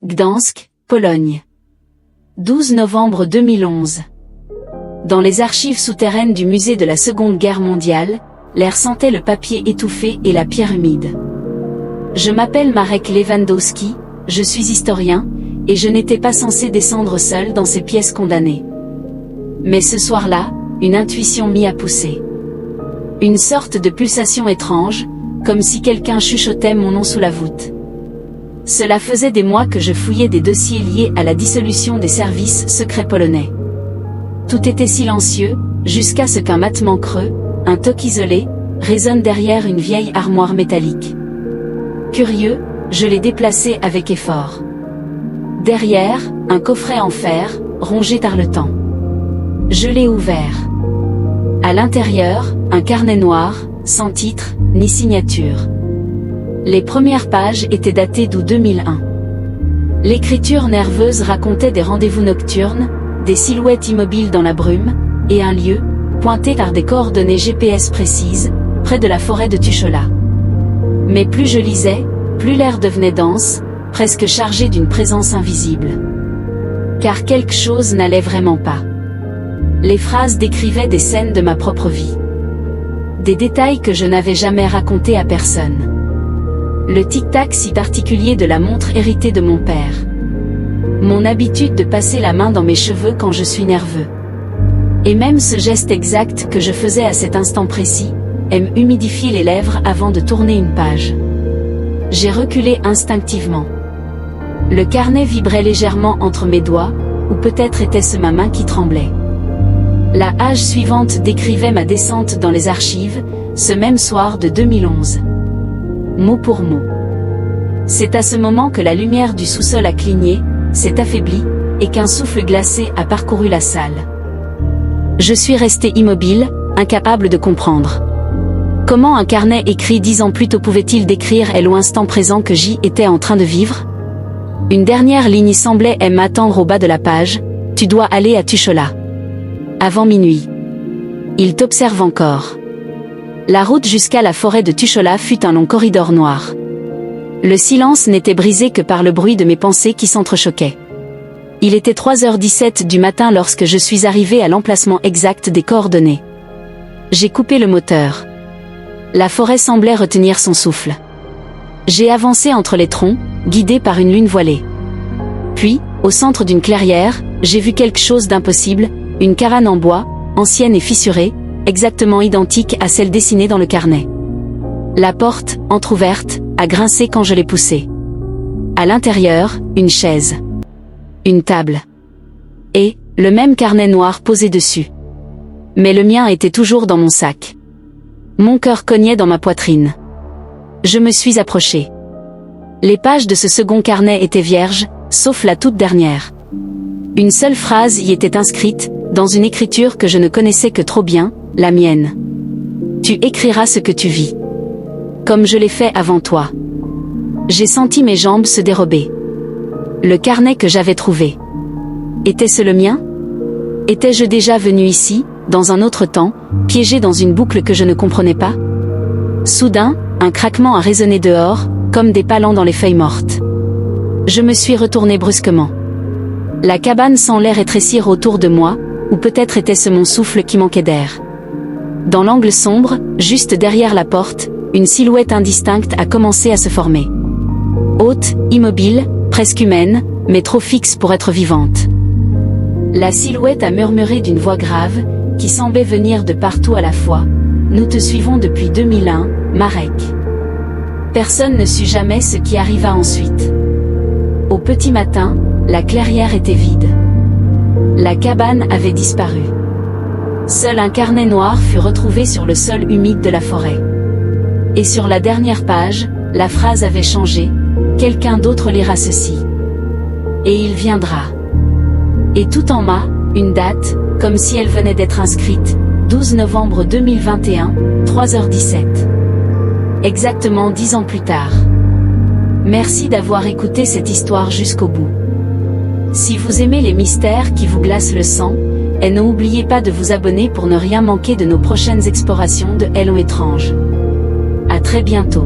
Gdansk, Pologne. 12 novembre 2011. Dans les archives souterraines du musée de la Seconde Guerre mondiale, l'air sentait le papier étouffé et la pierre humide. Je m'appelle Marek Lewandowski, je suis historien, et je n'étais pas censé descendre seul dans ces pièces condamnées. Mais ce soir-là, une intuition m'y a poussé. Une sorte de pulsation étrange, comme si quelqu'un chuchotait mon nom sous la voûte. Cela faisait des mois que je fouillais des dossiers liés à la dissolution des services secrets polonais. Tout était silencieux, jusqu'à ce qu'un battement creux, un toc isolé, résonne derrière une vieille armoire métallique. Curieux, je l'ai déplacé avec effort. Derrière, un coffret en fer, rongé par le temps. Je l'ai ouvert. À l'intérieur, un carnet noir, sans titre, ni signature. Les premières pages étaient datées d'août 2001. L'écriture nerveuse racontait des rendez-vous nocturnes, des silhouettes immobiles dans la brume, et un lieu, pointé par des coordonnées GPS précises, près de la forêt de Tuchola. Mais plus je lisais, plus l'air devenait dense, presque chargé d'une présence invisible. Car quelque chose n'allait vraiment pas. Les phrases décrivaient des scènes de ma propre vie. Des détails que je n'avais jamais racontés à personne. Le tic-tac si particulier de la montre héritée de mon père. Mon habitude de passer la main dans mes cheveux quand je suis nerveux. Et même ce geste exact que je faisais à cet instant précis, aime humidifier les lèvres avant de tourner une page. J'ai reculé instinctivement. Le carnet vibrait légèrement entre mes doigts, ou peut-être était-ce ma main qui tremblait. La page suivante décrivait ma descente dans les archives, ce même soir de 2011. Mot pour mot. C'est à ce moment que la lumière du sous-sol a cligné, s'est affaiblie, et qu'un souffle glacé a parcouru la salle. Je suis resté immobile, incapable de comprendre. Comment un carnet écrit 10 ans plus tôt pouvait-il décrire l'instant présent que j'y étais en train de vivre? Une dernière ligne semblait m'attendre au bas de la page, tu dois aller à Tuchola. Avant minuit. Il t'observe encore. La route jusqu'à la forêt de Tuchola fut un long corridor noir. Le silence n'était brisé que par le bruit de mes pensées qui s'entrechoquaient. Il était 3h17 du matin lorsque je suis arrivé à l'emplacement exact des coordonnées. J'ai coupé le moteur. La forêt semblait retenir son souffle. J'ai avancé entre les troncs, guidé par une lune voilée. Puis, au centre d'une clairière, j'ai vu quelque chose d'impossible, une cabane en bois, ancienne et fissurée, exactement identique à celle dessinée dans le carnet. La porte, entr'ouverte, a grincé quand je l'ai poussée. À l'intérieur, une chaise. Une table. Et, le même carnet noir posé dessus. Mais le mien était toujours dans mon sac. Mon cœur cognait dans ma poitrine. Je me suis approché. Les pages de ce second carnet étaient vierges, sauf la toute dernière. Une seule phrase y était inscrite, dans une écriture que je ne connaissais que trop bien, la mienne. Tu écriras ce que tu vis. Comme je l'ai fait avant toi. J'ai senti mes jambes se dérober. Le carnet que j'avais trouvé. Était-ce le mien? Étais-je déjà venu ici, dans un autre temps, piégé dans une boucle que je ne comprenais pas? Soudain, un craquement a résonné dehors, comme des palans dans les feuilles mortes. Je me suis retourné brusquement. La cabane semblait rétrécir autour de moi, ou peut-être était-ce mon souffle qui manquait d'air. Dans l'angle sombre, juste derrière la porte, une silhouette indistincte a commencé à se former. Haute, immobile, presque humaine, mais trop fixe pour être vivante. La silhouette a murmuré d'une voix grave, qui semblait venir de partout à la fois. Nous te suivons depuis 2001, Marek. Personne ne sut jamais ce qui arriva ensuite. Au petit matin, la clairière était vide. La cabane avait disparu. Seul un carnet noir fut retrouvé sur le sol humide de la forêt. Et sur la dernière page, la phrase avait changé, quelqu'un d'autre lira ceci. Et il viendra. Et tout en bas, une date, comme si elle venait d'être inscrite, 12 novembre 2021, 3h17. Exactement 10 ans plus tard. Merci d'avoir écouté cette histoire jusqu'au bout. Si vous aimez les mystères qui vous glacent le sang, et n'oubliez pas de vous abonner pour ne rien manquer de nos prochaines explorations de Hello étrange. À très bientôt.